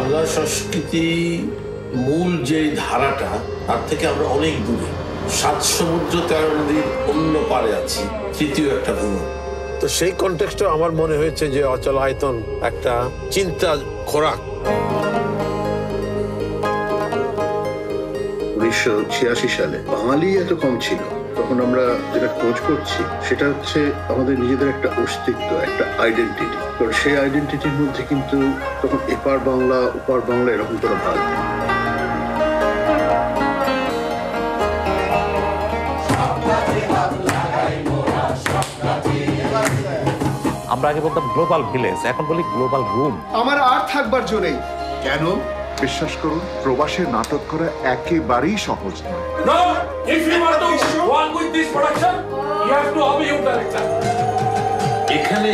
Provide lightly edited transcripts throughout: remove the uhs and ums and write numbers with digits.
বাংলা সংস্কৃতি মূল যে ধারাটা তার থেকে আমরা অনেক দূরে। 7 সমুদ্র 13 নদীর অন্য পারে আছি, তৃতীয় একটা ভূমি। তো সেই কনটেক্সটে আমার মনে হয়েছে যে অচল আয়তন একটা চিন্তা খোরাক। 1986 সালে বাঙালি এত কম ছিল, তখন আমরা যেটা খোঁজ করছি সেটা হচ্ছে আমাদের নিজেদের একটা অস্তিত্ব, একটা আইডেন্টিটি। কারণ সেই আইডেন্টিটির মধ্যে কিন্তু তখন এপার বাংলা ওপার বাংলা এরকম করে ভাগ। আমরা আগে বলতাম গ্লোবাল ভিলেজ, এখন বলি গ্লোবাল রুম। আমার আর থাকবার জো নেই। কেন? বিশ্বাস করুন, প্রবাসে নাটক করা একেবারেই সহজ নয়। এখানে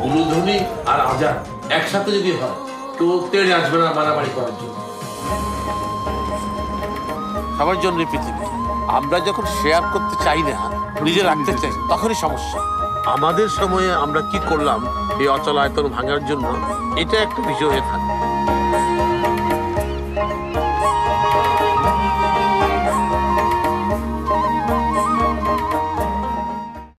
উলুধ্বনি আর আজান একসাথে যদি হয় তো তেড়ে আসবে না মারামারি করার জন্য। সবার জন্য পৃথিবী। আমরা যখন শেয়ার করতে চাই না, নিজে রাখতে চাই, তখনই সমস্যা। আমাদের সময়ে আমরা কি করলাম এই অচল আয়তন ভাঙার জন্য, এটা একটা বিষয় হয়ে থাকে।